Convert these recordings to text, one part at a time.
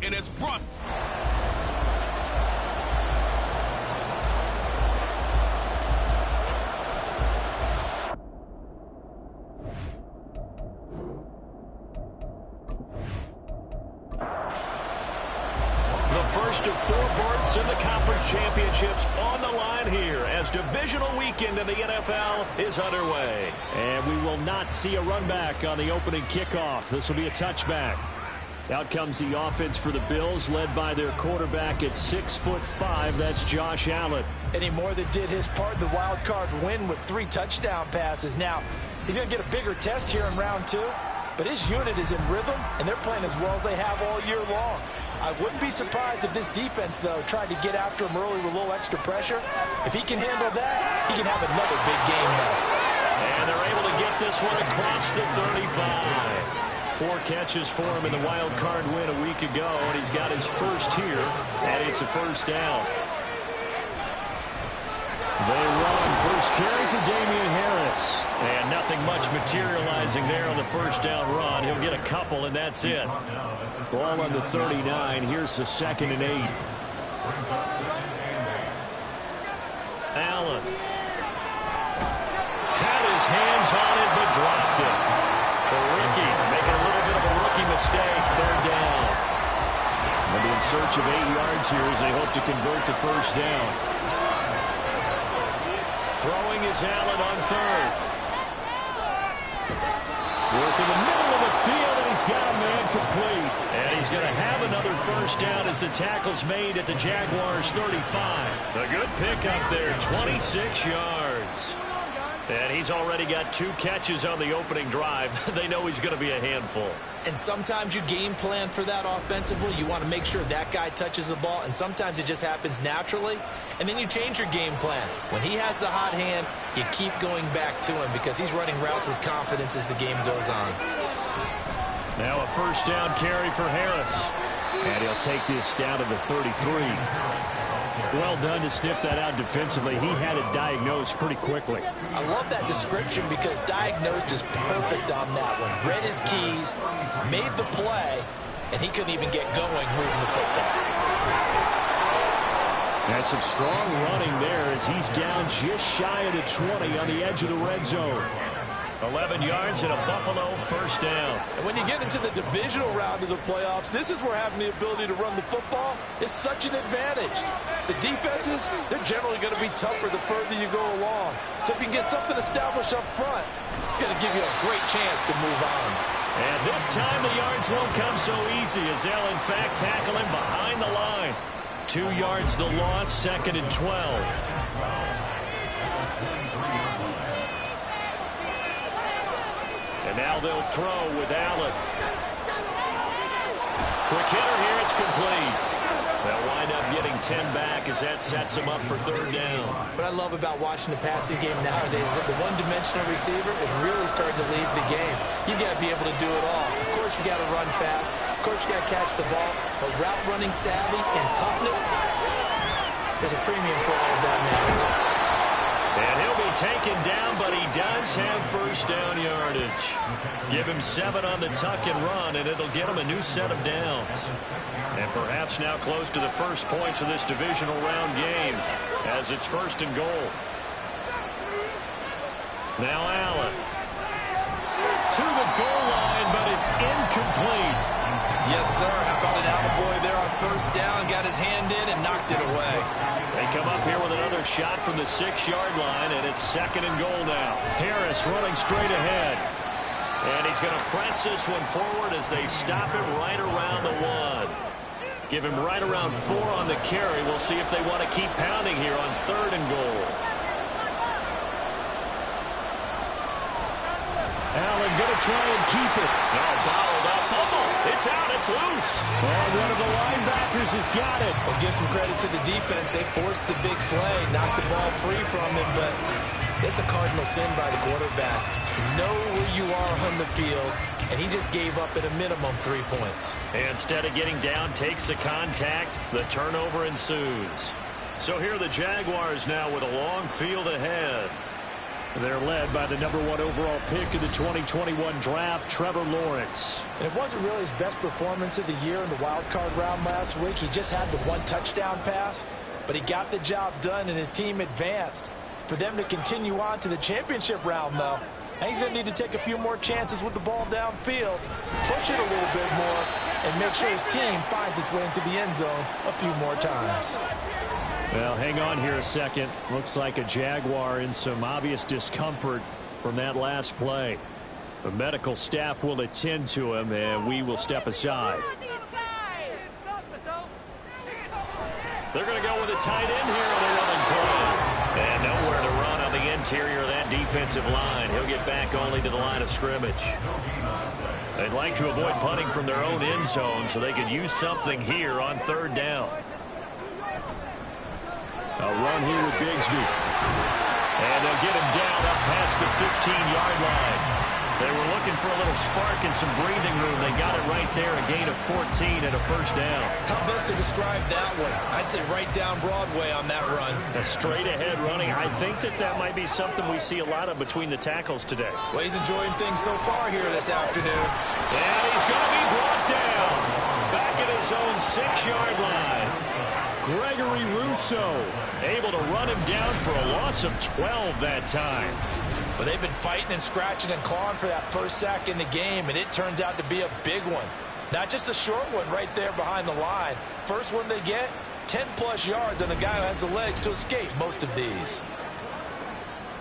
and it's brought. First of 4 berths in the conference championships on the line here as divisional weekend in the NFL is underway. And we will not see a run back on the opening kickoff. This will be a touchback. Out comes the offense for the Bills, led by their quarterback at 6'5". That's Josh Allen. Eddie Moore that did his part in the wild card win with 3 touchdown passes. Now, he's going to get a bigger test here in round 2, but his unit is in rhythm, and they're playing as well as they have all year long. I wouldn't be surprised if this defense, though, tried to get after him early with a little extra pressure. If he can handle that, he can have another big game now. And they're able to get this one across the 35. 4 catches for him in the wild card win a week ago, and he's got his first here, and it's a first down. They run first carry for Damian Harris. And nothing much materializing there on the first down run. He'll get a couple, and that's it. Ball on the 39. Here's the 2nd and 8. Allen had his hands on it, but dropped it. The rookie making a little bit of a rookie mistake. 3rd down. They'll be in search of 8 yards here as they hope to convert the first down. Throwing is Allen on 3rd. Work in the middle of the field, and he's got a man complete. And he's going to have another first down as the tackle's made at the Jaguars' 35. A good pickup there, 26 yards. And he's already got 2 catches on the opening drive. They know he's going to be a handful. And sometimes you game plan for that offensively. You want to make sure that guy touches the ball, and sometimes it just happens naturally. And then you change your game plan. When he has the hot hand, you keep going back to him because he's running routes with confidence as the game goes on. Now a first down carry for Harris. And he'll take this down to the 33. Well done to sniff that out defensively. He had it diagnosed pretty quickly. I love that description because diagnosed is perfect on that one. Read his keys, made the play, and he couldn't even get going moving the football. That's some strong running there as he's down just shy of the 20 on the edge of the red zone. 11 yards and a Buffalo first down. And when you get into the divisional round of the playoffs, this is where having the ability to run the football is such an advantage. The defenses, they're generally going to be tougher the further you go along. So if you can get something established up front, it's going to give you a great chance to move on. And this time the yards won't come so easy as they'll in fact tackle him behind the line. 2 yards the loss, 2nd and 12. And now they'll throw with Allen. Quick hitter here, it's complete. They'll wind up getting 10 back as that sets them up for 3rd down. What I love about watching the passing game nowadays is that the one-dimensional receiver is really starting to leave the game. You got to be able to do it all. Of course, you got to run fast. Of course, you got to catch the ball. But route running savvy and toughness, there's a premium for all of that now. And he'll be taken down, but he does have first down yardage. Give him 7 on the tuck and run, and it'll get him a new set of downs. And perhaps now close to the first points of this divisional round game as it's 1st and goal. Now Allen. To the goal line, but it's incomplete. Yes, sir. How about an attaboy there on first down? Got his hand in and knocked it away. They come up here with another shot from the 6-yard line, and it's 2nd and goal now. Harris running straight ahead. And he's going to press this one forward as they stop him right around the 1. Give him right around 4 on the carry. We'll see if they want to keep pounding here on 3rd and goal. Allen going to try and keep it. No, bottled up. Fumble. It's out. It's loose. And one of the linebackers has got it. Well, give some credit to the defense. They forced the big play, knocked the ball free from him, but it's a cardinal sin by the quarterback. Know where you are on the field, and he just gave up at a minimum 3 points. And instead of getting down, takes the contact. The turnover ensues. So here are the Jaguars now with a long field ahead. They're led by the #1 overall pick in the 2021 draft, Trevor Lawrence. And it wasn't really his best performance of the year in the wild card round last week. He just had the one touchdown pass, but he got the job done and his team advanced. For them to continue on to the championship round, though, and he's going to need to take a few more chances with the ball downfield, push it a little bit more, and make sure his team finds its way into the end zone a few more times. Well, hang on here a second. Looks like a Jaguar in some obvious discomfort from that last play. The medical staff will attend to him, and we will step aside. They're going to go with a tight end here on the running play. And nowhere to run on the interior of that defensive line. He'll get back only to the line of scrimmage. They'd like to avoid punting from their own end zone so they could use something here on 3rd down. A run here with Bigsby. And they'll get him down up past the 15-yard line. They were looking for a little spark and some breathing room. They got it right there, a gain of 14 and a 1st down. How best to describe that one? I'd say right down Broadway on that run. A straight-ahead running. I think that might be something we see a lot of between the tackles today. Well, he's enjoying things so far here this afternoon. And he's going to be brought down. Back at his own 6-yard line. Gregory Rousseau able to run him down for a loss of 12 that time. But they've been fighting and scratching and clawing for that first sack in the game, and it turns out to be a big one. Not just a short one right there behind the line. First one they get, 10-plus yards, and the guy who has the legs to escape most of these.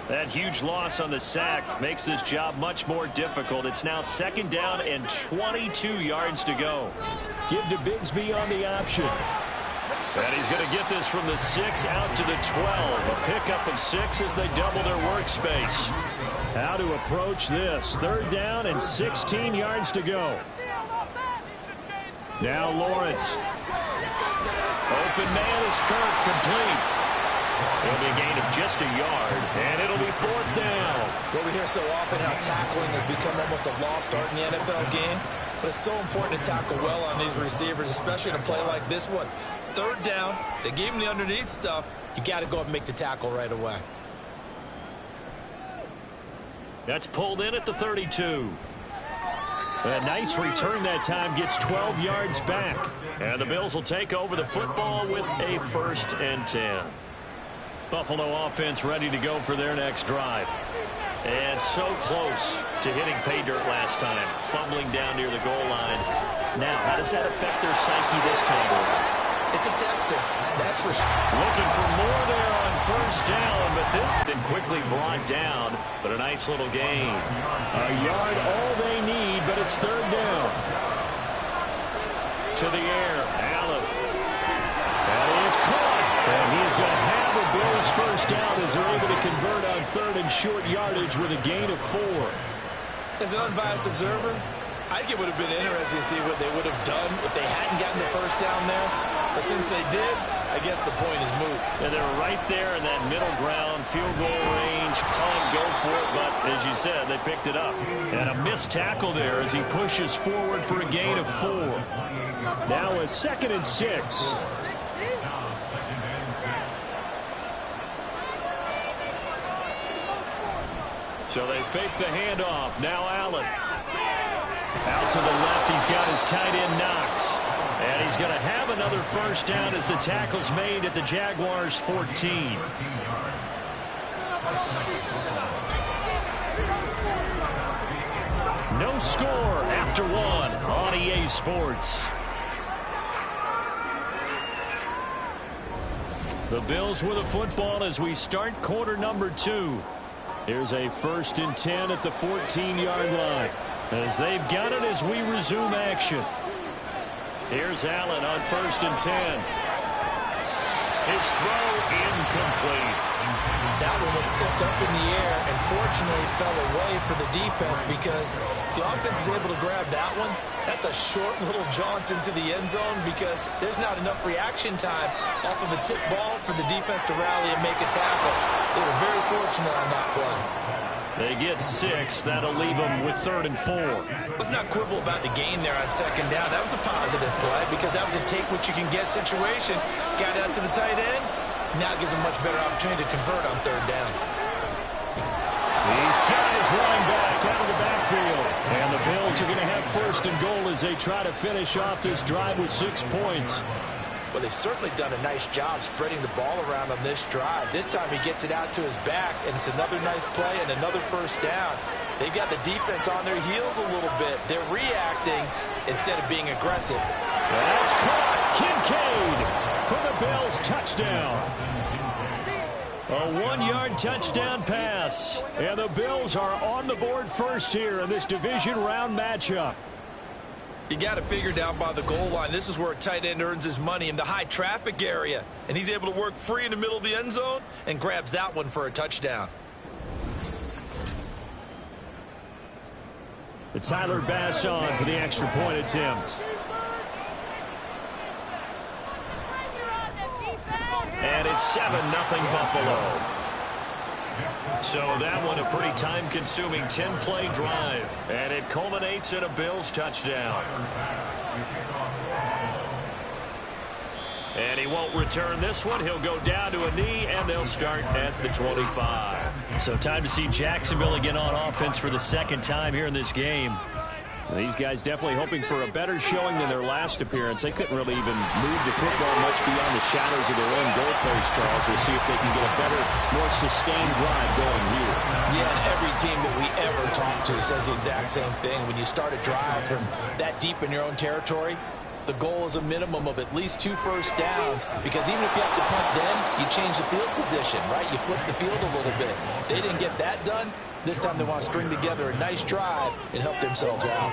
That huge loss on the sack makes this job much more difficult. It's now 2nd down and 22 yards to go. Give to Bigsby on the option. And he's going to get this from the 6 out to the 12. A pickup of 6 as they double their workspace. How to approach this. 3rd down and 16 yards to go. Now Lawrence. Open man is Kirk, complete. It'll be a gain of just a yard, and it'll be 4th down. Well, we hear so often how tackling has become almost a lost art in the NFL game. But it's so important to tackle well on these receivers, especially in a play like this one. 3rd down, they gave him the underneath stuff. You got to go up and make the tackle right away. That's pulled in at the 32. A nice return that time, gets 12 yards back. And the Bills will take over the football with a 1st and 10. Buffalo offense ready to go for their next drive. And so close to hitting pay dirt last time, fumbling down near the goal line. Now, how does that affect their psyche this time? It's a tester, that's for sure. Looking for more there on 1st down, but this then quickly brought down, but a nice little gain. A yard all they need, but it's 3rd down. To the air, Allen. That is caught. And he is going to have the Bills 1st down as they're able to convert on 3rd and short yardage with a gain of 4. As an unbiased observer, I think it would have been interesting to see what they would have done if they hadn't gotten the 1st down there. But since they did, I guess the point is moot. And they're right there in that middle ground, field goal range, punt, go for it. But as you said, they picked it up. And a missed tackle there as he pushes forward for a gain of 4. Now a 2nd and 6. So they fake the handoff. Now Allen. Out to the left, he's got his tight end Knox. And he's going to have another 1st down as the tackle's made at the Jaguars' 14. No score after 1 on EA Sports. The Bills with a football as we start quarter number 2. Here's a 1st and 10 at the 14-yard line. As they've got it as we resume action. Here's Allen on 1st and 10. His throw incomplete. That one was tipped up in the air and fortunately fell away for the defense because if the offense is able to grab that one, that's a short little jaunt into the end zone because there's not enough reaction time off of a tip ball for the defense to rally and make a tackle. They were very fortunate on that play. They get 6. That'll leave them with 3rd and 4. Let's not quibble about the gain there on 2nd down. That was a positive play because that was a take-what-you-can-get situation. Got out to the tight end. Now gives them much better opportunity to convert on 3rd down. He's got his running back out of the backfield. And the Bills are going to have first and goal as they try to finish off this drive with 6 points. Well, they've certainly done a nice job spreading the ball around on this drive. This time he gets it out to his back, and it's another nice play and another first down. They've got the defense on their heels a little bit. They're reacting instead of being aggressive. That's caught. Kincaid for the Bills, touchdown. A 1-yard touchdown pass. And the Bills are on the board first here in this division round matchup. You got to figure down by the goal line. This is where a tight end earns his money, in the high traffic area. And he's able to work free in the middle of the end zone and grabs that one for a touchdown. The Tyler Bass on for the extra point attempt. And it's 7-0 Buffalo. So that one a pretty time-consuming 10-play drive. And it culminates in a Bills touchdown. And he won't return this one. He'll go down to a knee, and they'll start at the 25. So time to see Jacksonville again on offense for the second time here in this game. These guys definitely hoping for a better showing than their last appearance. They couldn't really even move the football much beyond the shadows of their own goalpost, Charles. We'll see if they can get a better, more sustained drive going here. Yeah, and every team that we ever talk to says the exact same thing. When you start a drive from that deep in your own territory, the goal is a minimum of at least 2 first downs, because even if you have to punt then, you change the field position, right? You flip the field a little bit. They didn't get that done. This time they want to string together a nice drive and help themselves out.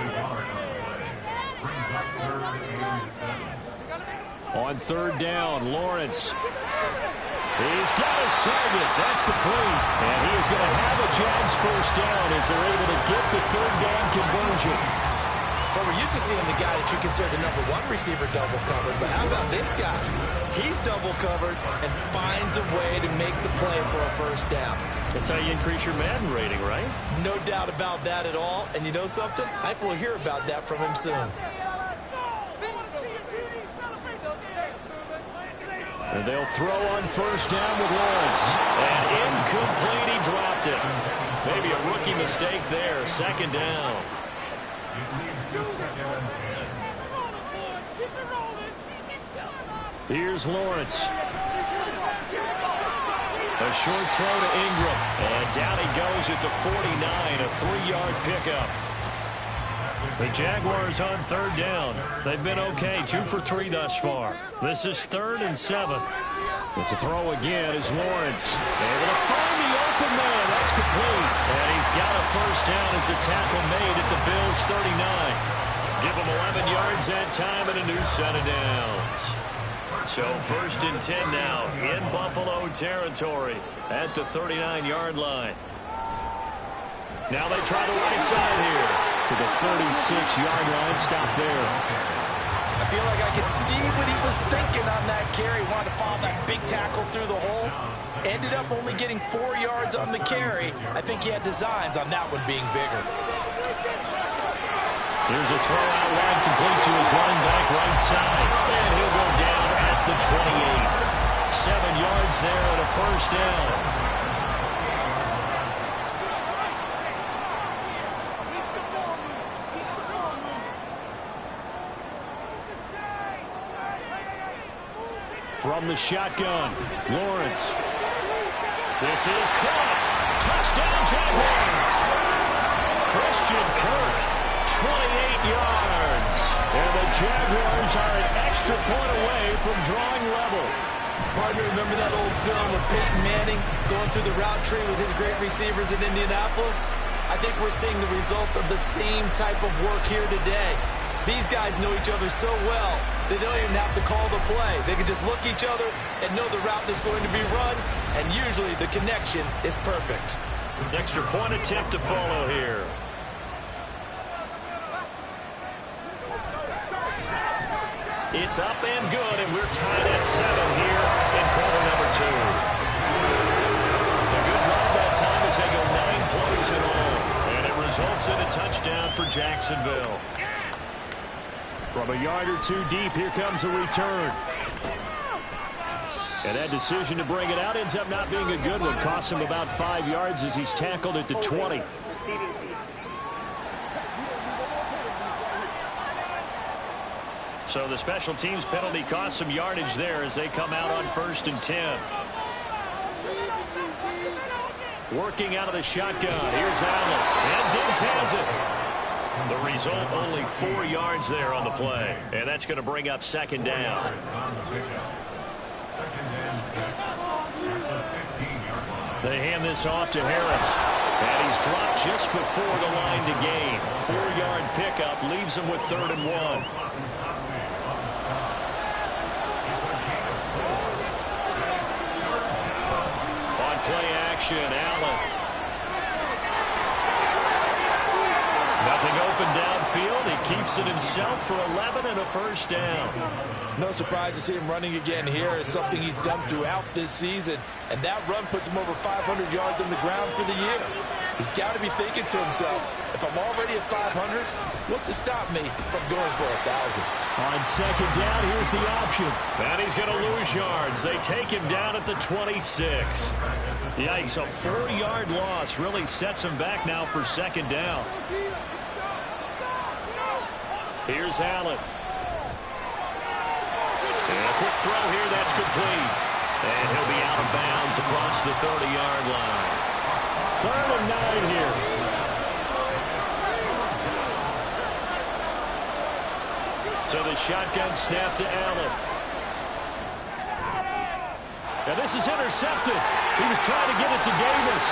On third down, Lawrence. He's got his target. That's complete. And he is going to have a Jags first down as they're able to get the third down conversion. Well, we're used to seeing the guy that you consider the #1 receiver double covered, but how about this guy? He's double covered and finds a way to make the play for a first down. That's how you increase your Madden rating, right? No doubt about that at all. And you know something? I think we'll hear about that from him soon. And they'll throw on first down with Lawrence. And incomplete, he dropped it. Maybe a rookie mistake there. Second down. Here's Lawrence. A short throw to Ingram. And down he goes at the 49, a 3-yard pickup. The Jaguars on third down. They've been okay, 2 for 3 thus far. This is 3rd and 7. But to throw again is Lawrence. Able to find the open man. That's complete. And he's got a first down as the tackle made at the Bills' 39. Give him 11 yards that time and a new set of downs. So 1st and 10 now in Buffalo territory at the 39-yard line. Now they try the right side here. To the 36-yard line. Stop there. I feel like I could see what he was thinking on that carry. Wanted to follow that big tackle through the hole. Ended up only getting 4 yards on the carry. I think he had designs on that one being bigger. Here's a throw out wide, complete to his running back right side. And he'll go down at the 28. 7 yards there and a first down. From the shotgun, Lawrence. This is caught. Touchdown, Jaguars. Christian Kirk, 28 yards. And the Jaguars are an extra point away from drawing level. Partner, remember that old film of Peyton Manning going through the route tree with his great receivers in Indianapolis? I think we're seeing the results of the same type of work here today. These guys know each other so well, they don't even have to call the play. They can just look each other and know the route that's going to be run, and usually the connection is perfect. Extra point attempt to follow here. It's up and good, and we're tied at 7 here in quarter number 2. A good drive that time as they go 9 plays in all, and it results in a touchdown for Jacksonville. From a yard or 2 deep, here comes a return. And that decision to bring it out ends up not being a good one. Costs him about 5 yards as he's tackled at the 20. So the special teams penalty cost some yardage there as they come out on 1st and 10. Working out of the shotgun. Here's Allen. And Diggs has it. The result, only 4 yards there on the play. And that's going to bring up 2nd down. They hand this off to Harris. And he's dropped just before the line to gain. 4-yard pickup leaves him with 3rd and 1. Play action, Allen. Nothing open downfield. He keeps it himself for 11 and a 1st down. No surprise to see him running again here. It's something he's done throughout this season. And that run puts him over 500 yards on the ground for the year. He's got to be thinking to himself, if I'm already at 500, what's to stop me from going for 1,000? On 2nd down, here's the option. And he's going to lose yards. They take him down at the 26. Yikes, a 4-yard loss really sets him back now for 2nd down. Here's Allen. And a quick throw here, that's complete. And he'll be out of bounds across the 30-yard line. 3rd and 9 here. So the shotgun snap to Allen. Now this is intercepted. He was trying to get it to Davis.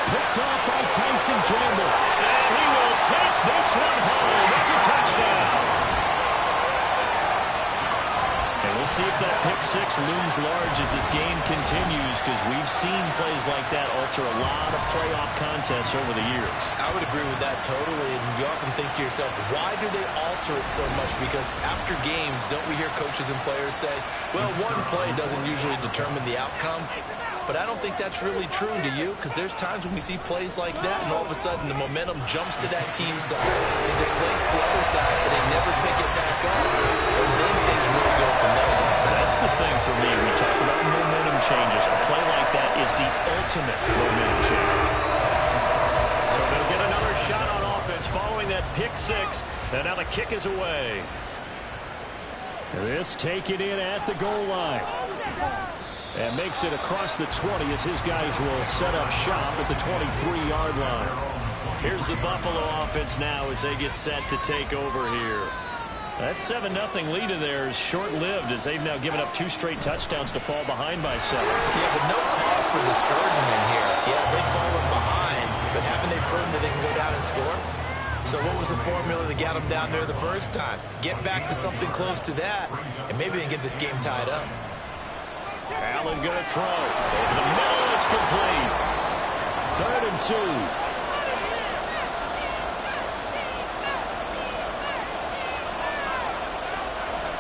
Picked off by Tyson Campbell. And he will take this one home. It's a touchdown. And we'll see if that pick 6 looms large as this game continues, because we've seen plays like that alter a lot of playoff contests over the years. I would agree with that totally. And you often think to yourself, why do they alter it so much? Because after games, don't we hear coaches and players say, well, one play doesn't usually determine the outcome? But I don't think that's really true, do you? Because there's times when we see plays like that, and all of a sudden the momentum jumps to that team side. It deflates the other side, and they never pick it back up. And then things really go from there. That's the thing for me. We talk about momentum changes. A play like that is the ultimate momentum change. So they'll get another shot on offense following that pick 6. And now the kick is away. This taken in at the goal line. And makes it across the 20 as his guys will set up shop at the 23-yard line. Here's the Buffalo offense now as they get set to take over here. That 7-0 lead of theirs short-lived as they've now given up 2 straight touchdowns to fall behind by 7. Yeah, but no cause for discouragement here. Yeah, they've fallen behind, but haven't they proven that they can go down and score? So what was the formula that got them down there the first time? Get back to something close to that, and maybe they can get this game tied up. Allen going to throw. Over the middle, it's complete. 3rd and 2.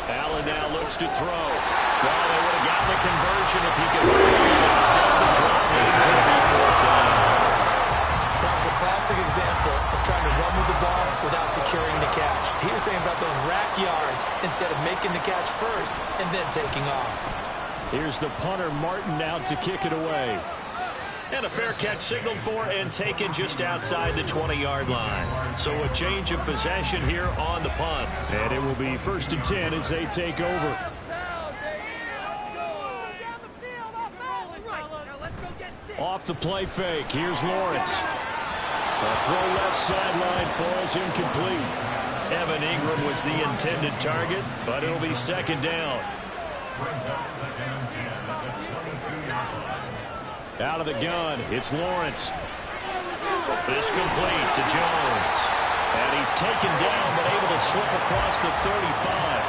Allen now looks to throw. Well, they would have gotten the conversion if he could. Instead, the drop is going to be 4th down. That was a classic example of trying to run with the ball without securing the catch. He was thinking about those rack yards instead of making the catch first and then taking off. Here's the punter, Martin, out to kick it away. And a fair catch signaled for and taken just outside the 20-yard line. So a change of possession here on the punt. And it will be 1st and 10 as they take over. Off the play fake, here's Lawrence. A throw left sideline falls incomplete. Evan Ingram was the intended target, but it'll be 2nd down. Out of the gun, it's Lawrence. This complete to Jones. And he's taken down, but able to slip across the 35.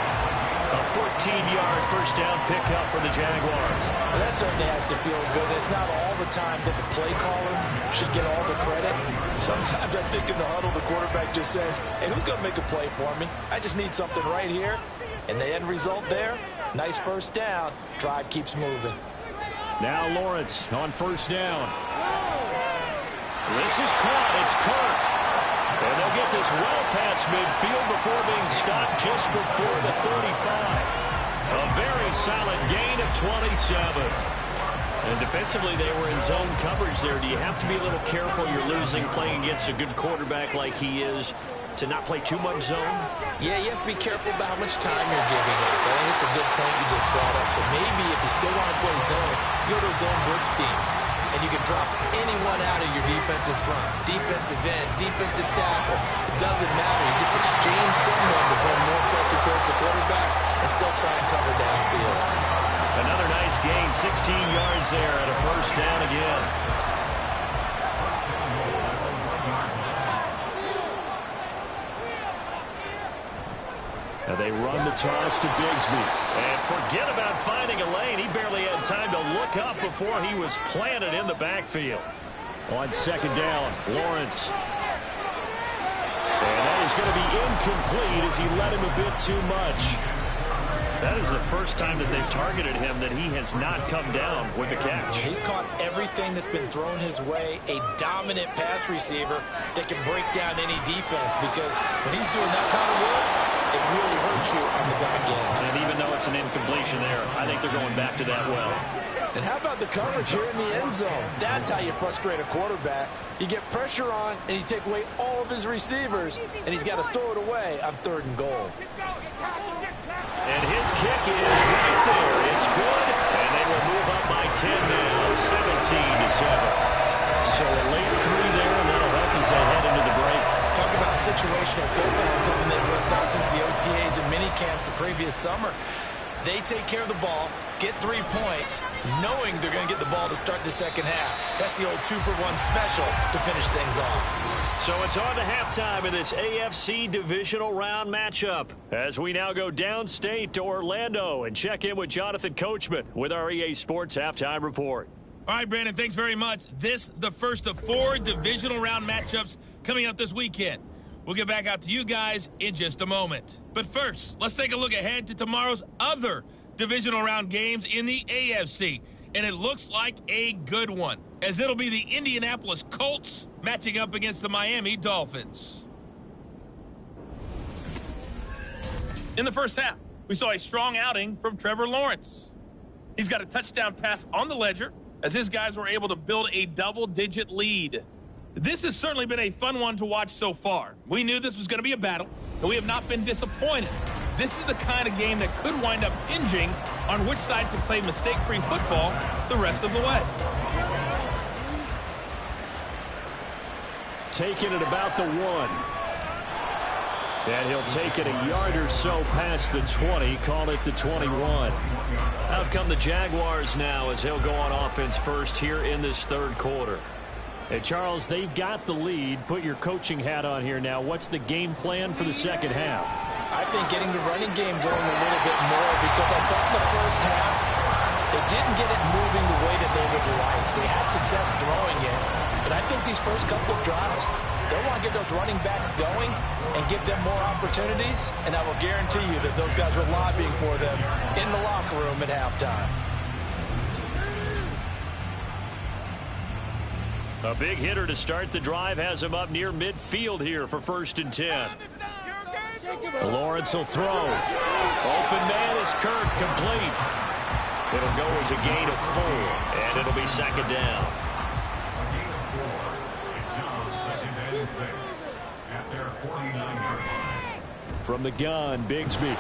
A 14-yard 1st down pickup for the Jaguars. Well, that certainly has to feel good. It's not all the time that the play caller should get all the credit. Sometimes I think in the huddle, the quarterback just says, hey, who's going to make a play for me? I just need something right here. And the end result there, nice 1st down. Drive keeps moving. Now Lawrence on 1st down. This is caught. It's Kirk. And they'll get this well past midfield before being stopped just before the 35. A very solid game. gain of 27. And defensively, they were in zone coverage there. Do you have to be a little careful? You're losing playing against a good quarterback like he is to not play too much zone? Yeah, you have to be careful about how much time you're giving up. I think it's a good point you just brought up. So maybe if you still want to play zone, you go to a zone blitz scheme. And you can drop anyone out of your defensive front. Defensive end, defensive tackle. It doesn't matter. You just exchange someone to bring more pressure towards the quarterback and still try and cover downfield. Another nice gain, 16 yards there and a first down again. And they run the toss to Bigsby. And forget about finding a lane. He barely had time to look up before he was planted in the backfield. On second down, Lawrence. And that is going to be incomplete as he led him a bit too much. That is the first time that they've targeted him that he has not come down with a catch. He's caught everything that's been thrown his way. A dominant pass receiver that can break down any defense, because when he's doing that kind of work, it really hurts you on the back end. And even though it's an incompletion there, I think they're going back to that well. And how about the coverage here in the end zone? That's how you frustrate a quarterback. You get pressure on, and you take away all of his receivers, and he's got to throw it away on 3rd and goal. And his kick is right there. It's good, and they will move up by 10 now, 17-7. So a late 3 there, and that'll help as they head into the break. Talk about situational football, something they've worked on since the OTAs and mini camps the previous summer. They take care of the ball, get 3 points, knowing they're going to get the ball to start the second half. That's the old 2-for-1 special to finish things off. So it's on to halftime in this AFC divisional round matchup as we now go downstate to Orlando and check in with Jonathan Coachman with our EA Sports Halftime Report. All right, Brandon, thanks very much. This the first of 4 divisional round matchups coming up this weekend. We'll get back out to you guys in just a moment. But first, let's take a look ahead to tomorrow's other divisional round games in the AFC. And it looks like a good one, as it'll be the Indianapolis Colts matching up against the Miami Dolphins. In the first half, we saw a strong outing from Trevor Lawrence. He's got a touchdown pass on the ledger, as his guys were able to build a double-digit lead. This has certainly been a fun one to watch so far. We knew this was going to be a battle, and we have not been disappointed. This is the kind of game that could wind up hinging on which side can play mistake-free football the rest of the way. Taking it about the 1. And he'll take it a yard or so past the 20, call it the 21. Out come the Jaguars now as they'll go on offense first here in this 3rd quarter. Hey, Charles, they've got the lead. Put your coaching hat on here now. What's the game plan for the second half? I think getting the running game going a little bit more, because I thought in the first half they didn't get it moving the way that they would like. They had success throwing it, but I think these first couple of drives, they'll want to get those running backs going and give them more opportunities, and I will guarantee you that those guys were lobbying for them in the locker room at halftime. A big hitter to start the drive has him up near midfield here for 1st and 10. Lawrence will throw. Open man is Kirk, complete. It'll go as a gain of 4, and it'll be 2nd down. From the gun, Bigsby.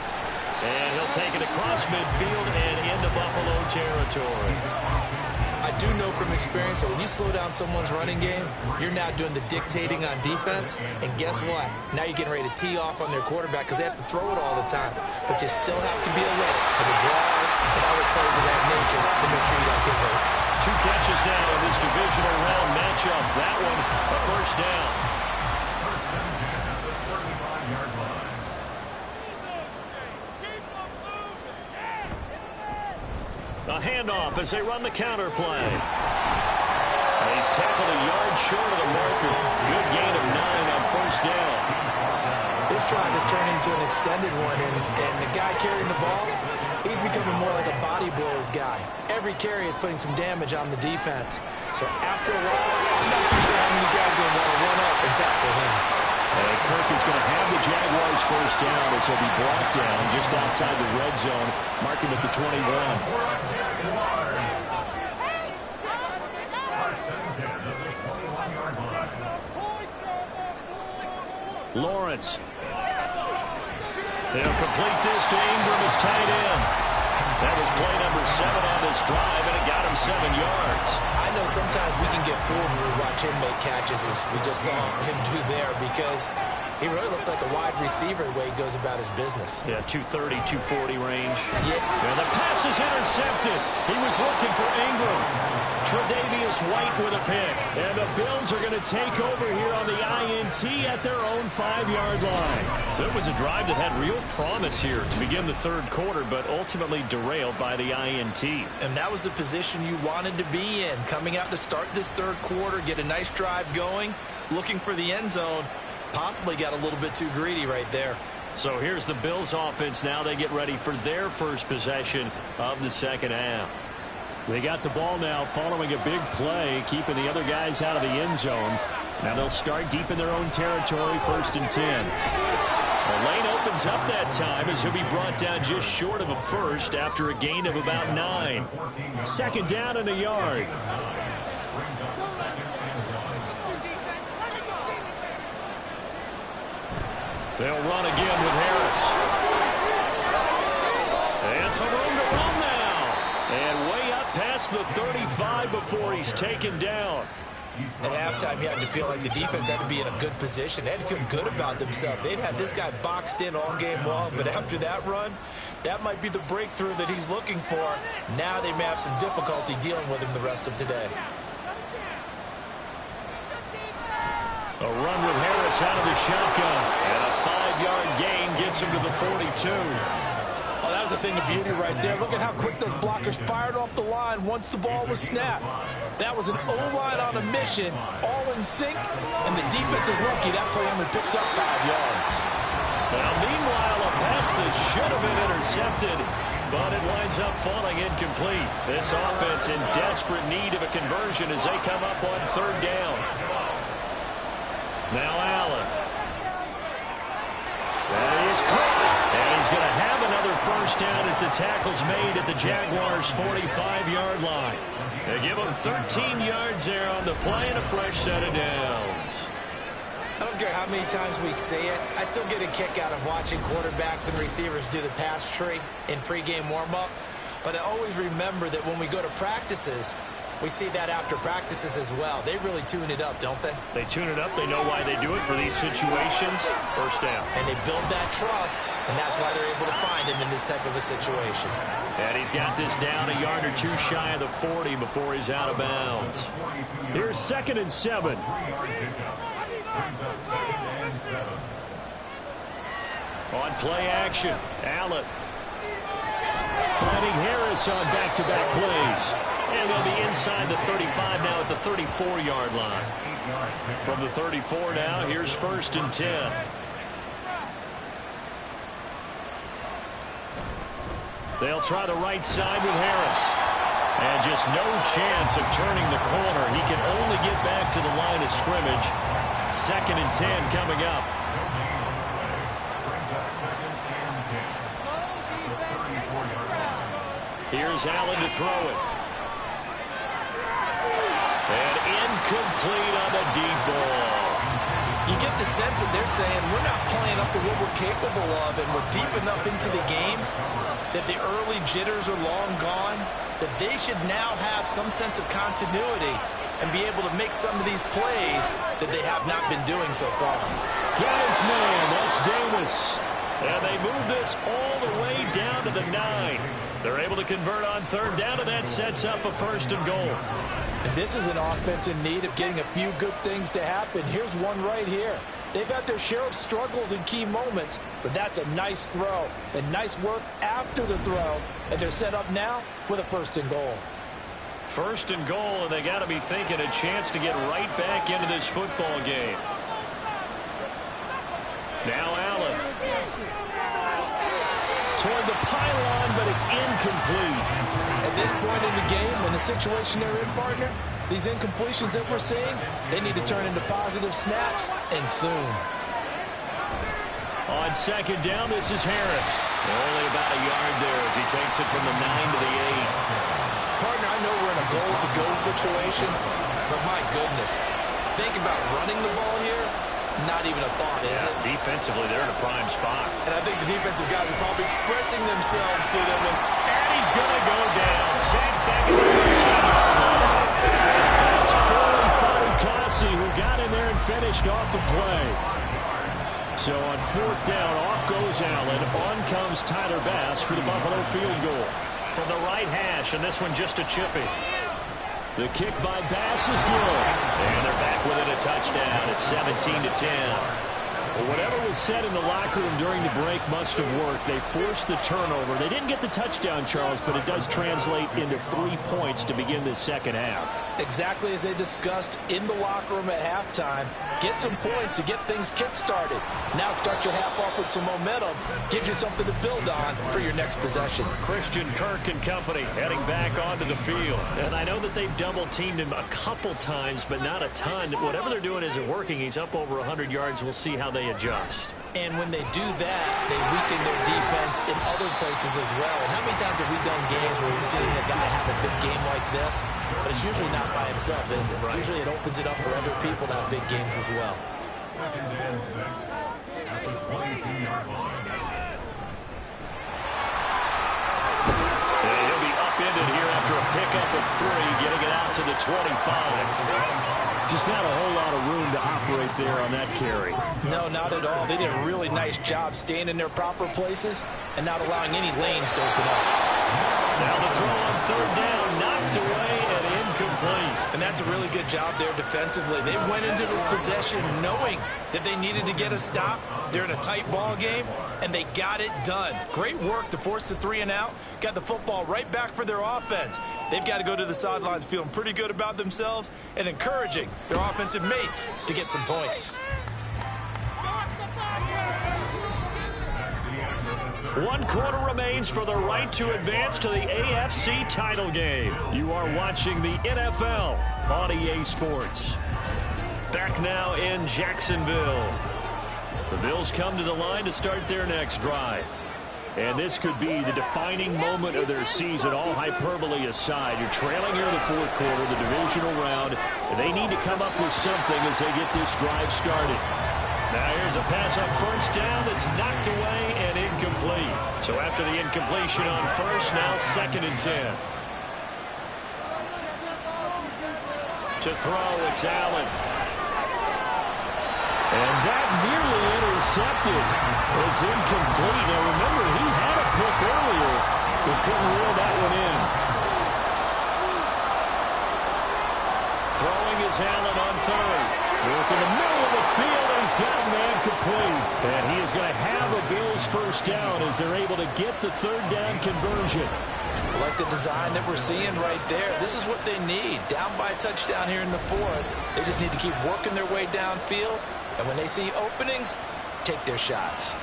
And he'll take it across midfield and into Buffalo territory. I do know from experience that when you slow down someone's running game, you're now doing the dictating on defense. And guess what? Now you're getting ready to tee off on their quarterback because they have to throw it all the time. But you still have to be alert for the draws and other plays of that nature to make sure you don't get hurt. 2 catches now in this divisional round matchup. That one, a 1st down. A handoff as they run the counter play. He's tackled a yard short of the marker. Good gain of 9 on 1st down. This drive is turning into an extended one, and the guy carrying the ball, he's becoming more like a body blows guy. Every carry is putting some damage on the defense. So after a while, I'm not too sure how many guys are going to want to run up and tackle him. And Kirk is going to have the Jaguars first down as he'll be brought down just outside the red zone, marking at the 21. Lawrence. They'll complete this to Ingram as tight end. That was play number 7 on this drive, and it got him 7 yards. I know sometimes we can get fooled when we watch him make catches, as we just saw him do there, because he really looks like a wide receiver the way he goes about his business. Yeah, 230, 240 range. Yeah. And the pass is intercepted. He was looking for Ingram. Tre'Davious White with a pick. And the Bills are going to take over here on the INT at their own 5-yard line. So it was a drive that had real promise here to begin the third quarter, but ultimately derailed by the INT. And that was the position you wanted to be in, coming out to start this third quarter, get a nice drive going, looking for the end zone. Possibly got a little bit too greedy right there. So here's the Bills offense now. They get ready for their first possession of the second half. They got the ball now following a big play, keeping the other guys out of the end zone. Now they'll start deep in their own territory, 1st and 10. The lane opens up that time as he'll be brought down just short of a first after a gain of about 9. 2nd down and a yard. They'll run again with Harris. And some room to run now. And way up past the 35 before he's taken down. At halftime, you had to feel like the defense had to be in a good position. They had to feel good about themselves. They'd had this guy boxed in all game long, but after that run, that might be the breakthrough that he's looking for. Now they may have some difficulty dealing with him the rest of today. A run with Harris out of the shotgun. And a 5-yard gain gets him to the 42. Oh, that was a thing of beauty right there. Look at how quick those blockers fired off the line once the ball was snapped. That was an O-line on a mission, all in sync, and the defense is lucky that play only picked up 5 yards. Now, meanwhile, a pass that should have been intercepted, but it winds up falling incomplete. This offense in desperate need of a conversion as they come up on 3rd down. Now Allen. That is caught. And he's going to have another first down as the tackle's made at the Jaguars' 45-yard line. They give him 13 yards there on the play and a fresh set of downs. I don't care how many times we say it, I still get a kick out of watching quarterbacks and receivers do the pass tree in pregame warm-up. But I always remember that when we go to practices, we see that after practices as well. They really tune it up, don't they? They tune it up. They know why they do it for these situations. First down. And they build that trust, and that's why they're able to find him in this type of a situation. And he's got this down a yard or 2 shy of the 40 before he's out of bounds. Here's 2nd and 7. On play action, Allen. Finding Harris on back-to-back plays. And they'll be inside the 35 now at the 34-yard line. From the 34 now, here's 1st and 10. They'll try the right side with Harris. And just no chance of turning the corner. He can only get back to the line of scrimmage. 2nd and 10 coming up. Here's Allen to throw it. And incomplete on the deep ball. You get the sense that they're saying we're not playing up to what we're capable of, and we're deep enough into the game that the early jitters are long gone, that they should now have some sense of continuity and be able to make some of these plays that they have not been doing so far. Got his man. That's Davis. And they move this all the way down to the 9. They're able to convert on 3rd down, and that sets up a 1st and goal. And this is an offense in need of getting a few good things to happen. Here's one right here. They've had their share of struggles in key moments, but that's a nice throw and nice work after the throw, and they're set up now with a 1st and goal. 1st and goal, and they got to be thinking a chance to get right back into this football game. Now Allen. Toward the pylon, but it's incomplete. At this point in the game, in the situation they're in, partner, these incompletions that we're seeing, they need to turn into positive snaps, and soon. On second down, this is Harris. Only about a yard there as he takes it from the 9 to the 8. Partner, I know we're in a goal-to-go situation, but my goodness, think about running the ball here. Not even a thought, is it? Defensively, they're in a prime spot. And I think the defensive guys are probably expressing themselves to them. And he's going to go down. Sacked back at the 13-yard line. That's Foley Fatukasi who got in there and finished off the play. So on fourth down, off goes Allen. On comes Tyler Bass for the Buffalo field goal. From the right hash, and this one just a chippy. The kick by Bass is good. And they're back within a touchdown at 17-10. Well, whatever was said in the locker room during the break must have worked. They forced the turnover. They didn't get the touchdown, Charles, but it does translate into 3 points to begin this second half. Exactly as they discussed in the locker room at halftime. Get some points to get things kick-started. Now start your half off with some momentum. Gives you something to build on for your next possession. Christian Kirk and company heading back onto the field. And I know that they've double-teamed him a couple times, but not a ton. Whatever they're doing isn't working. He's up over 100 yards. We'll see how they adjust. And when they do that, they weaken their defense in other places as well. And how many times have we done games where we've seen a guy have a big game like this? But it's usually not by himself, is it? Right. Usually it opens it up for other people to have big games as well. He'll be upended here after a pickup of 3, getting it out to the 25. Just not a whole lot of room to operate there on that carry. No, not at all. They did a really nice job staying in their proper places and not allowing any lanes to open up. Now the throw on third down, knocked away and incomplete. And that's a really good job there defensively. They went into this possession knowing that they needed to get a stop. They're in a tight ball game, and they got it done. Great work to force the 3 and out. Got the football right back for their offense. They've got to go to the sidelines feeling pretty good about themselves and encouraging their offensive mates to get some points. 1 quarter remains for the right to advance to the AFC title game. You are watching the NFL on EA Sports. Back now in Jacksonville. The Bills come to the line to start their next drive. And this could be the defining moment of their season, all hyperbole aside. You're trailing here in the fourth quarter, the divisional round. And they need to come up with something as they get this drive started. Now here's a pass on first down that's knocked away and incomplete. So after the incompletion on first, now 2nd and 10. To throw, it's Allen. And that nearly intercepted. It's incomplete. Now remember, he had a pick earlier, but couldn't reel that one in. Throwing is Allen on third. Work in the middle of the field, and he's got a man complete. And he is going to have a Bills first down as they're able to get the third down conversion. I like the design that we're seeing right there. This is what they need. Down by a touchdown here in the fourth. They just need to keep working their way downfield. And when they see openings, take their shots.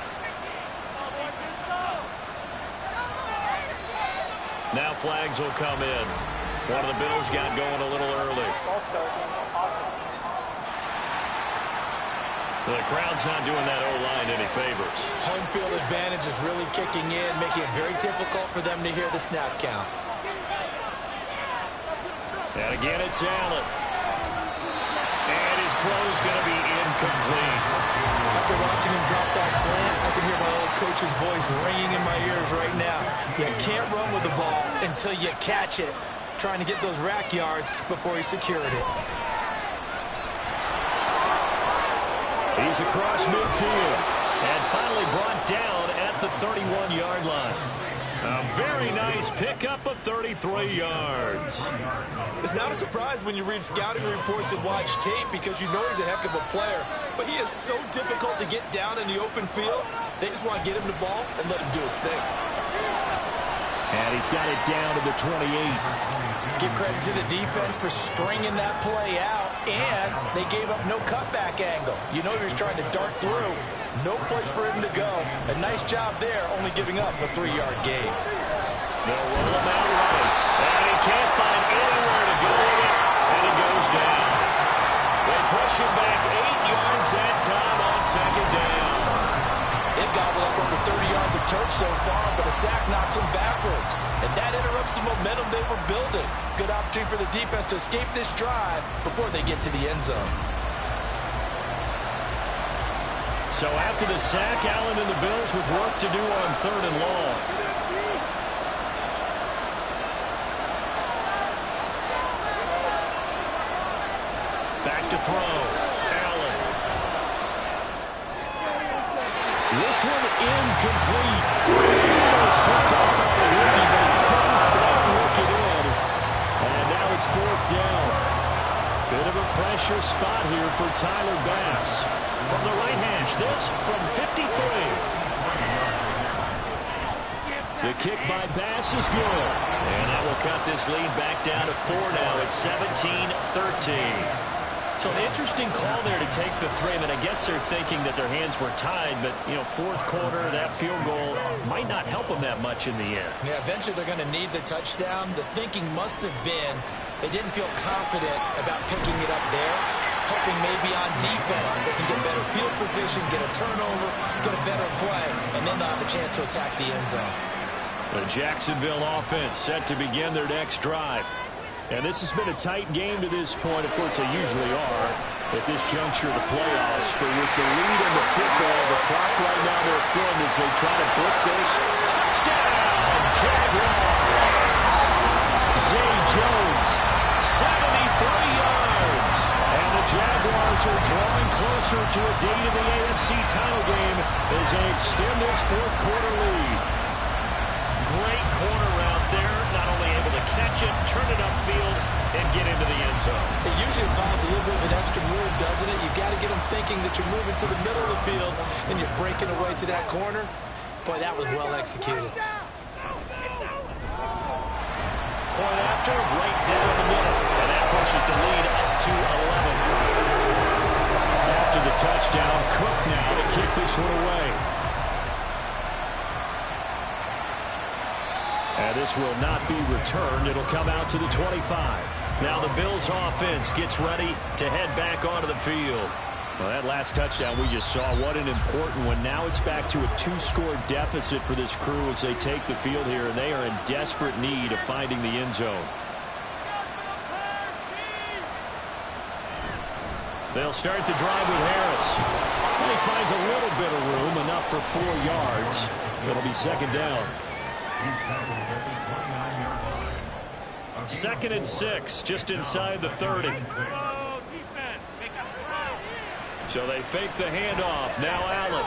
Now flags will come in. One of the Bills got going a little early. The crowd's not doing that O-line any favors. Home field advantage is really kicking in, making it very difficult for them to hear the snap count. And again, it's Allen. And his throw's going to be incomplete. After watching him drop that slant, I can hear my old coach's voice ringing in my ears right now. You can't run with the ball until you catch it. Trying to get those rack yards before he secured it. He's across midfield and finally brought down at the 31-yard line. A very nice pickup of 33 yards. It's not a surprise when you read scouting reports and watch tape because you know he's a heck of a player. But he is so difficult to get down in the open field. They just want to get him the ball and let him do his thing. And he's got it down to the 28. Give credit to the defense for stringing that play out, and they gave up no cutback angle. You know he was trying to dart through. No place for him to go. A nice job there, only giving up a 3-yard gain. They'll roll him out right, and he can't find anywhere to go with it, and he goes down. They push him back 8 yards that time on second down. some momentum they were building. Good opportunity for the defense to escape this drive before they get to the end zone. So after the sack, Allen and the Bills with work to do on 3rd and long. Back to throw. Allen. This one incomplete. It was picked up by the rookie, but he couldn't quite work it in. And now it's 4th down. Bit of a pressure spot here for Tyler Bass. From the right hash, this from 53. The kick by Bass is good. And that will cut this lead back down to 4 now. It's 17-13. So an interesting call there to take the 3. I mean, I guess they're thinking that their hands were tied, but, you know, 4th quarter, that field goal might not help them that much in the end. Yeah, eventually they're going to need the touchdown. The thinking must have been they didn't feel confident about picking it up there, hoping maybe on defense they can get better field position, get a turnover, get a better play, and then they'll have a chance to attack the end zone. The Jacksonville offense set to begin their next drive. And this has been a tight game to this point. Of course, they usually are at this juncture of the playoffs. But with the lead in the football, the clock right now they're filling as they try to book this. Touchdown, Jaguars! Zay Jones, 73 yards. And the Jaguars are drawing closer to a date of the AFC title game as they extend this 4th quarter lead. Great corner route there, not only able to catch it, turn it upfield, and get into the end zone. It usually involves a little bit of an extra move, doesn't it? You've got to get them thinking that you're moving to the middle of the field and you're breaking away to that corner. Boy, that was well executed. Point after, right down the middle, and that pushes the lead up to 11. After the touchdown, Cook now to kick this one away. And this will not be returned. It'll come out to the 25. Now the Bills offense gets ready to head back onto the field. Well, that last touchdown we just saw, what an important one. Now it's back to a 2-score deficit for this crew as they take the field here, and they are in desperate need of finding the end zone. They'll start the drive with Harris. Well, he finds a little bit of room, enough for 4 yards. It'll be 2nd down. 2nd and 6, just inside the 30. So they fake the handoff. Now Allen.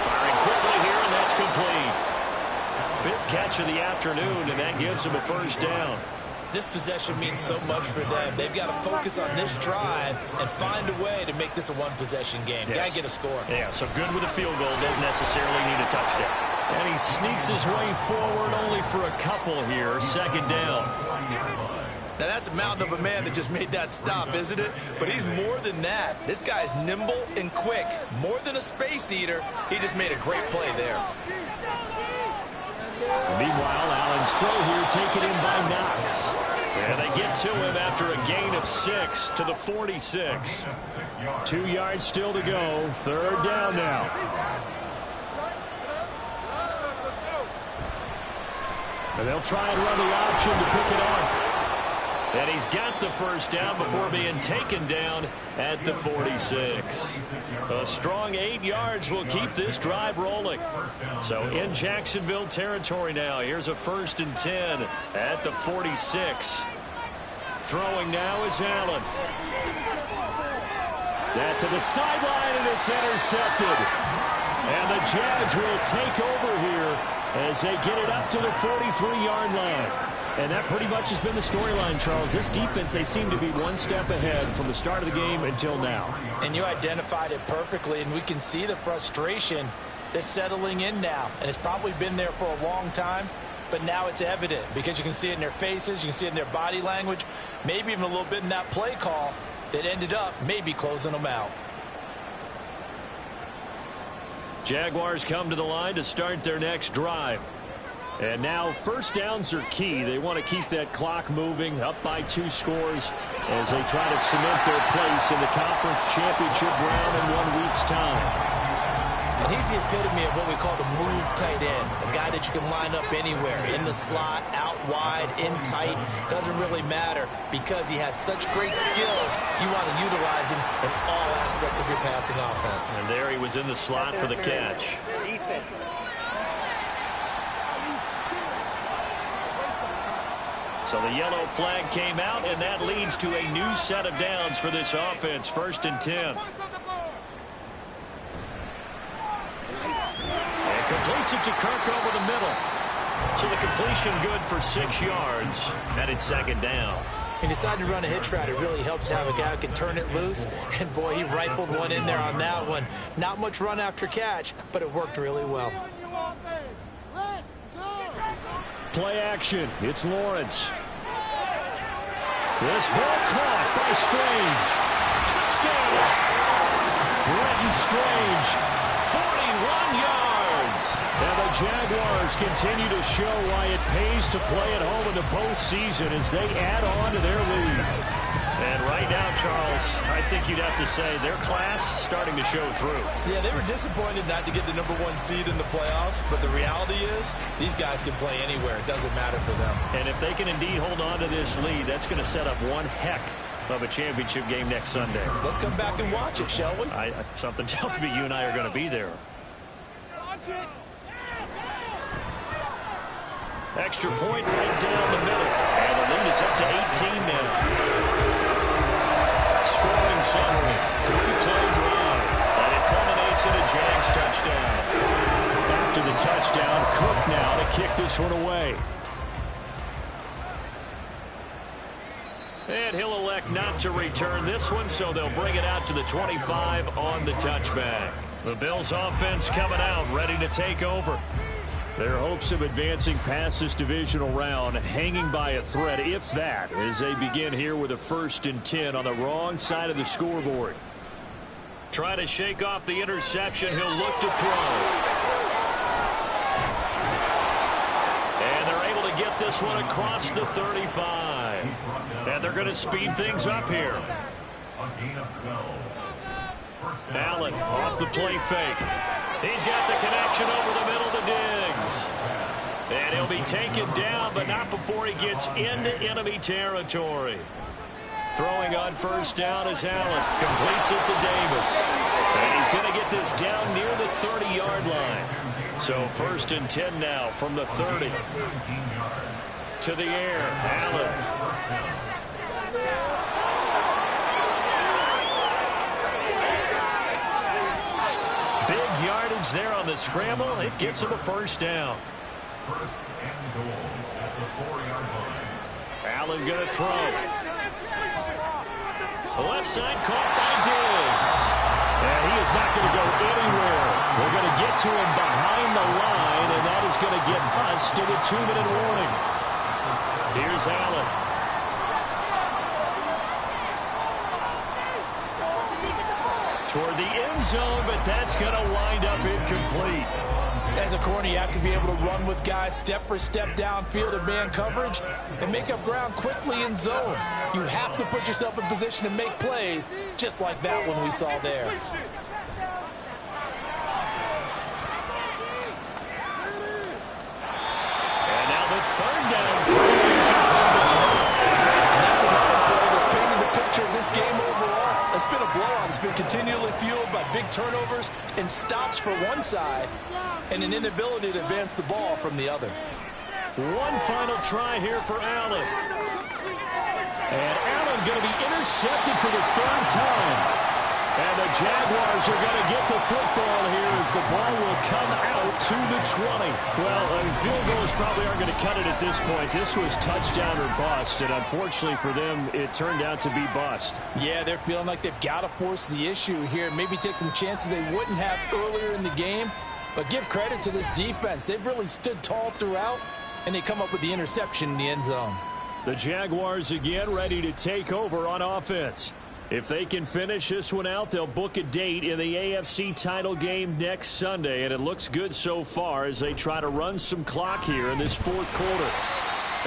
Firing quickly here, and that's complete. 5th catch of the afternoon, and that gives them a 1st down. This possession means so much for them. They've got to focus on this drive and find a way to make this a 1-possession game. Yes. Got to get a score. Yeah, so good with a field goal. Don't necessarily need a touchdown. And he sneaks his way forward only for a couple here. 2nd down. Now, that's a mountain of a man that just made that stop, isn't it? But he's more than that. This guy's nimble and quick. More than a space eater. He just made a great play there. Meanwhile, Allen's throw here taken in by Knox. And they get to him after a gain of 6 to the 46. 2 yards still to go. 3rd down now. And they'll try and run the option to pick it up. And he's got the 1st down before being taken down at the 46. A strong 8 yards will keep this drive rolling. So in Jacksonville territory now. Here's a 1st and 10 at the 46. Throwing now is Allen. That to the sideline, and it's intercepted. And the Jags will take over here as they get it up to the 43-yard line. And that pretty much has been the storyline, Charles. This defense, they seem to be one step ahead from the start of the game until now. And you identified it perfectly, and we can see the frustration that's settling in now. And it's probably been there for a long time, but now it's evident because you can see it in their faces, you can see it in their body language, maybe even a little bit in that play call that ended up maybe closing them out. Jaguars come to the line to start their next drive. And now 1st downs are key. They want to keep that clock moving, up by 2 scores as they try to cement their place in the conference championship round in 1 week's time. he's the epitome of what we call the move tight end, a guy that you can line up anywhere, in the slot, out wide, in tight, doesn't really matter because he has such great skills. You want to utilize him in all aspects of your passing offense. And there he was in the slot for the catch. So the yellow flag came out, and that leads to a new set of downs for this offense. 1st and 10. And completes it to Kirk over the middle. So the completion good for 6 yards, and it's 2nd down. He decided to run a hitch route. It really helped to have a guy who can turn it loose. And, boy, he rifled one in there on that one. Not much run after catch, but it worked really well. Play action. It's Lawrence. This ball caught by Strange. Touchdown! Brenton Strange, 41 yards. And the Jaguars continue to show why it pays to play at home in the postseason as they add on to their lead. And right now, Charles, I think you'd have to say their class starting to show through. Yeah, they were disappointed not to get the #1 seed in the playoffs, but the reality is these guys can play anywhere. It doesn't matter for them. And if they can indeed hold on to this lead, that's going to set up one heck of a championship game next Sunday. Let's come back and watch it, shall we? Something tells me you and I are going to be there. Extra point right down the middle. And the lead is up to 18 now. Scoring summary, 3-play drive, and it culminates in a Jags touchdown. After the touchdown, Cook now to kick this one away. And he'll elect not to return this one, so they'll bring it out to the 25 on the touchback. The Bills offense coming out, ready to take over. Their hopes of advancing past this divisional round hanging by a thread, if that, as they begin here with a 1st and 10 on the wrong side of the scoreboard. Trying to shake off the interception. He'll look to throw. And they're able to get this one across the 35. And they're going to speed things up here. Allen off the play fake. He's got the connection over the middle to Diggs. And he'll be taken down, but not before he gets into enemy territory. Throwing on 1st down is Allen. Completes it to Davis. And he's going to get this down near the 30-yard line. So 1st and 10 now from the 30. To the air, Allen. Big yardage there on the scramble. It gets him a 1st down. 1st and goal at the 4-yard line. Allen going to throw. The left side caught by Diggs. And he is not going to go anywhere. They're going to get to him behind the line, and that is going to get us to the 2-minute warning. Here's Allen. Toward the end zone, but that's going to wind up incomplete. As a corner, you have to be able to run with guys step for step downfield in man coverage and make up ground quickly in zone. You have to put yourself in position to make plays, just like that one we saw there. And now the 3rd down for And that's another play that's painting the picture of this game overall. It's been a blowout. It's been continually fueled by big turnovers and stops for one side and an inability to advance the ball from the other. One final try here for Allen. And Allen going to be intercepted for the 3rd time. And the Jaguars are going to get the football here as the ball will come out to the 20. Well, field goals probably aren't going to cut it at this point. This was touchdown or bust, and unfortunately for them, it turned out to be bust. Yeah, they're feeling like they've got to force the issue here. Maybe take some chances they wouldn't have earlier in the game. But give credit to this defense. They've really stood tall throughout, and they come up with the interception in the end zone. The Jaguars again ready to take over on offense. If they can finish this one out, they'll book a date in the AFC title game next Sunday, and it looks good so far as they try to run some clock here in this 4th quarter.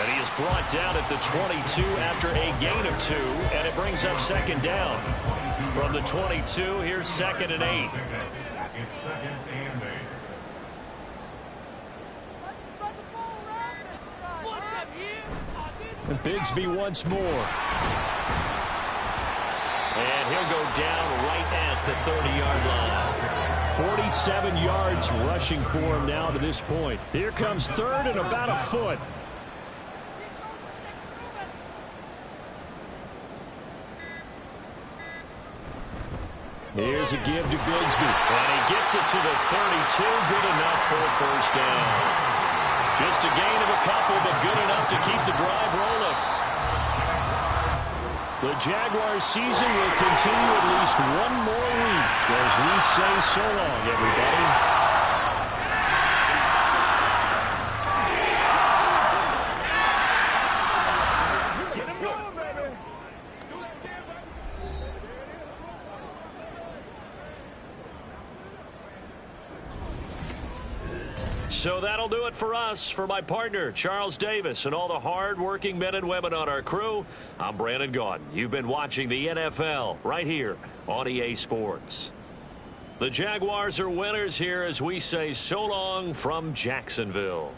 And he is brought down at the 22 after a gain of 2, and it brings up 2nd down. From the 22, here's 2nd and 8. It's 2nd and And Bigsby once more. And he'll go down right at the 30-yard line. 47 yards rushing for him now to this point. Here comes third and about a foot. Here's a give to Bigsby. And he gets it to the 32. Good enough for a first down. Just a gain of a couple, but good enough to keep the drive rolling. The Jaguars season will continue at least one more week as we say so long, everybody. So that'll do it for us. For my partner, Charles Davis, and all the hard-working men and women on our crew, I'm Brandon Gaudin. You've been watching the NFL right here on EA Sports. The Jaguars are winners here as we say so long from Jacksonville.